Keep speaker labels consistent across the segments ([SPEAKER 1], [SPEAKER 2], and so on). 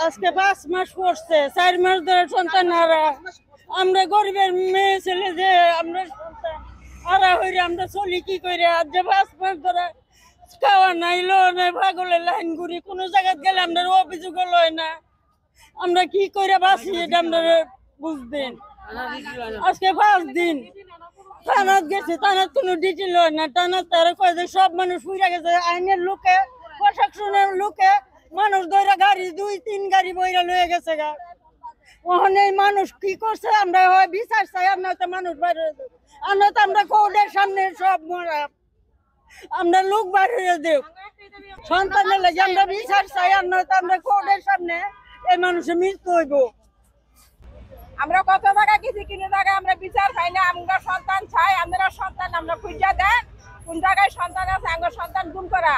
[SPEAKER 1] আজকে 5 মাস পড়ছে, 4 মাস ধরে সন্তান হারা। আমরা গরিবের মেয়ে ছেলে যে আমরা সন্তান হারা হইরে আমরা চলি কি করে? আজ যে 5 মাস ধরে খাওয়া নাই, লো নাই, পাগলের লাইন ঘুরি, কোনো জায়গায় গেলে আমরা অভিযোগ লয় না। আমরা কি করে বাঁচি এটা আমরা বুঝবেন। আজকে 5 দিন থানাত গেছে, থানাত কোনো ডিটেল হয় না। থানাত তারা কয় যে সব মানুষ ফুইরা গেছে, আইনের লোকে, প্রশাসনের লোকে মানুষ ধরে গাড়ি 2-3 গাড়ি বইরা লয়ে গেছে গা। ওখানে মানুষ কি করছে আমরা হয় বিচার চাই, আর নয়তো মানুষ বাইরে, আর নয়তো আমরা কোর্টের সামনে সব মরা, আমরা লোক বাইরে দেব সন্তানের লাগে আমরা বিচার চাই, আর নয়তো আমরা কোর্টের সামনে এই মানুষের মৃত্যু হইব।
[SPEAKER 2] আমরা কত টাকা কিছু কিনে টাকা আমরা বিচার পাই না। আমরা সন্তান চাই, আমরা সন্তান আমরা খুঁজা দেন কোন জায়গায় সন্তান আছে, আমার সন্তান গুম করা।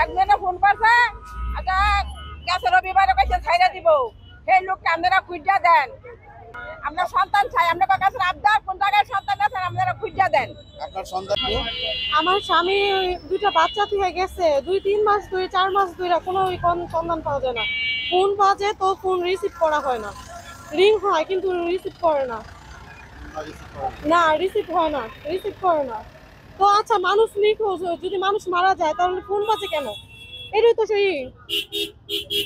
[SPEAKER 2] একজনে ফোন করছে, আচ্ছা গেছে রবিবারে কইছে ছাইরা দিব, সেই লোককে আপনারা খুঁজা দেন। আমরা সন্তান চাই, আমরা কাছে আবদার কোন জায়গায় সন্তান আছে আপনারা খুঁজা দেন।
[SPEAKER 3] আপনার সন্তান?
[SPEAKER 4] আমার স্বামী 2টা বাচ্চা থেকে গেছে, 2-3 মাস 2-4 মাস ধরে কোনো সন্ধান পাওয়া যায় না। ফোন বাজে তো ফোন রিসিভ করা হয় না, রিং হয় কিন্তু রিসিভ করে না, রিসিভ হয় না, রিসিভ করে না। তো আচ্ছা, মানুষ নিখোঁজ, যদি মানুষ মারা যায় তাহলে ফোন বাজে কেন? এটাই তো সেই,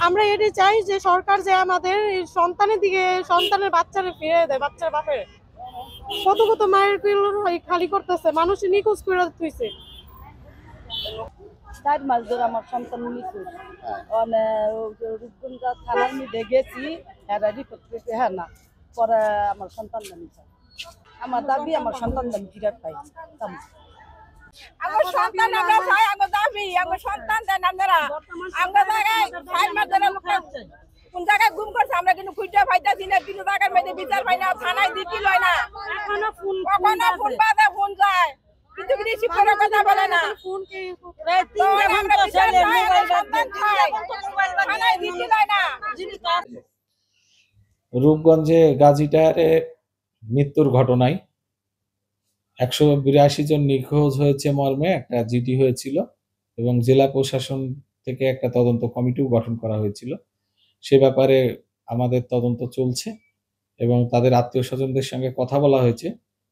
[SPEAKER 4] আমরা এটাই চাই যে সরকার যে আমাদের সন্তানের দিকে, সন্তানের বাচ্চারে ফিরে দেয়, বাচ্চার বাপের। কত কত মায়ের খালি করতেছে, মানুষ নিখোঁজ করে তুইছে।
[SPEAKER 1] 4 মাস ধরে আমার সন্তান নিখোঁজ। রূপগঞ্জ থানার মধ্যে গেছি, এরা রিপোর্ট পেতে হ্যাঁ না, পরে আমার সন্তান দামি চাই। আমার দাবি আমার সন্তান দামি ফিরাত পাই।
[SPEAKER 2] আমার সন্তান আমরা চাই, আমার দাবি আমার সন্তান দেন আপনারা। আমরা জায়গায় 4 মাস ধরে লোক কোন জায়গায় গুম করছে আমরা কিন্তু খুঁজে পাইতাছি না, কিন্তু জায়গার মধ্যে বিচার পাই না, থানায় দিতে লয় না, কখনো ফোন বাদে ফোন যায় কিন্তু রিসিভ করে কথা বলে না।
[SPEAKER 5] রূপগঞ্জে গাজী টায়ারে মৃত্যুর ঘটনায় 182 জন নিখোঁজ হয়েছে মর্মে একটা জিডি হয়েছিল এবং জেলা প্রশাসন থেকে একটা তদন্ত কমিটিও গঠন করা হয়েছিল। সে ব্যাপারে আমাদের তদন্ত চলছে এবং তাদের আত্মীয় স্বজনদের সঙ্গে কথা বলা হয়েছে।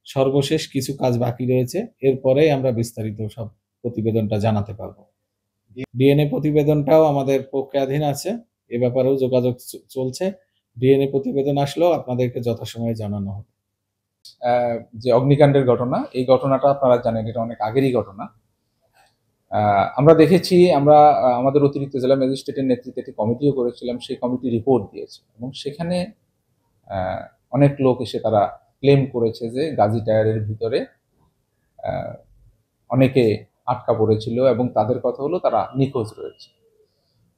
[SPEAKER 5] সর্বশেষ কিছু কাজ বাকি রয়েছে, এরপরেই আমরা বিস্তারিত সব প্রতিবেদনটা জানাতে পারবো। ডিএনএ প্রতিবেদনটাও আমাদের প্রক্রিয়াধীন আছে, এ ব্যাপারেও যোগাযোগ চলছে। ডিএনএ প্রতিবেদন আসলেও আপনাদেরকে যথাসময়ে জানানো হবে।
[SPEAKER 6] যে অগ্নিকাণ্ডের ঘটনা, এই ঘটনাটা আপনারা জানেন এটা অনেক আগেরই ঘটনা। আমরা দেখেছি, আমরা আমাদের অতিরিক্ত জেলা ম্যাজিস্ট্রেটের নেতৃত্বে একটি কমিটিও করেছিলাম, সেই কমিটি রিপোর্ট দিয়েছে এবং সেখানে অনেক লোক এসে তারা ক্লেম করেছে যে গাজী টায়ারের ভিতরে অনেকে আটকা পড়েছিল এবং তাদের কথা হলো তারা নিখোঁজ রয়েছে।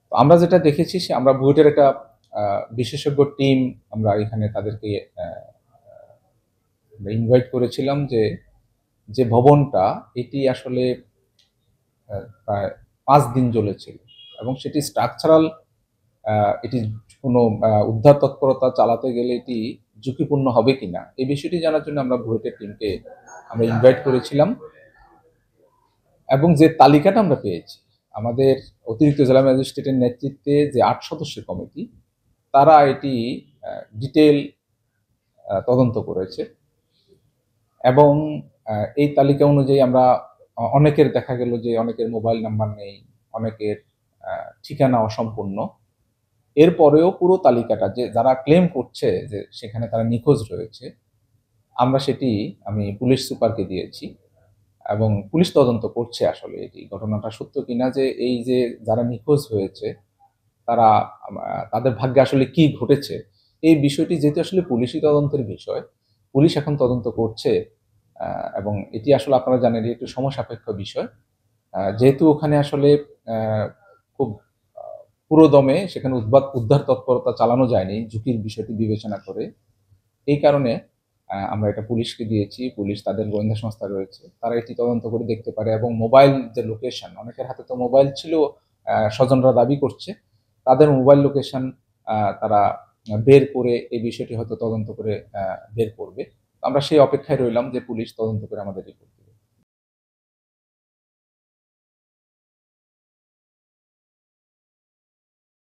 [SPEAKER 6] তো আমরা যেটা দেখেছি, আমরা বুয়েটের একটা বিশেষজ্ঞ টিম আমরা এখানে তাদেরকে ইনভাইট করেছিলাম যে ভবনটা এটি আসলে প্রায় 5 দিন জ্বলেছিল এবং সেটি স্ট্রাকচারাল, এটি কোনো উদ্ধার তৎপরতা চালাতে গেলে এটি ঝুঁকিপূর্ণ হবে কিনা এই বিষয়টি জানার জন্য আমরা বুয়েটের টিমকে আমরা ইনভাইট করেছিলাম। এবং যে তালিকাটা আমরা পেয়েছি, আমাদের অতিরিক্ত জেলা ম্যাজিস্ট্রেটের নেতৃত্বে যে 8 সদস্যের কমিটি, তারা এটি ডিটেল তদন্ত করেছে এবং এই তালিকা অনুযায়ী আমরা অনেকের দেখা গেল যে অনেকের মোবাইল নাম্বার নেই, অনেকের ঠিকানা অসম্পূর্ণ। এরপরেও পুরো তালিকাটা যে যারা ক্লেম করছে যে সেখানে তারা নিখোঁজ রয়েছে, আমরা সেটি আমি পুলিশ সুপারকে দিয়েছি এবং পুলিশ তদন্ত করছে আসলে এটি ঘটনাটা সত্য কিনা, যে এই যে যারা নিখোঁজ হয়েছে তারা তাদের ভাগ্যে আসলে কি ঘটেছে এই বিষয়টি, যেহেতু আসলে পুলিশি তদন্তের বিষয়, পুলিশ এখন তদন্ত করছে এবং এটি আসলে আপনারা জানেন একটু সমসাপেক্ষ বিষয়, যেহেতু ওখানে আসলে খুব পুরোদমে সেখানে উদ্ধার তৎপরতা চালানো যায়নি ঝুঁকির বিষয়টি বিবেচনা করে। এই কারণে আমরা এটা পুলিশকে দিয়েছি, পুলিশ তাদের গোয়েন্দা সংস্থা রয়েছে, তারা এটি তদন্ত করে দেখতে পারে এবং মোবাইল যে লোকেশন, অনেকের হাতে তো মোবাইল ছিল, স্বজনরা দাবি করছে তাদের মোবাইল লোকেশন তারা বের করে এই বিষয়টি হয়তো তদন্ত করে বের করবে। আমরা সেই অপেক্ষায় রইলাম যে পুলিশ তদন্ত করে আমাদের রিপোর্ট।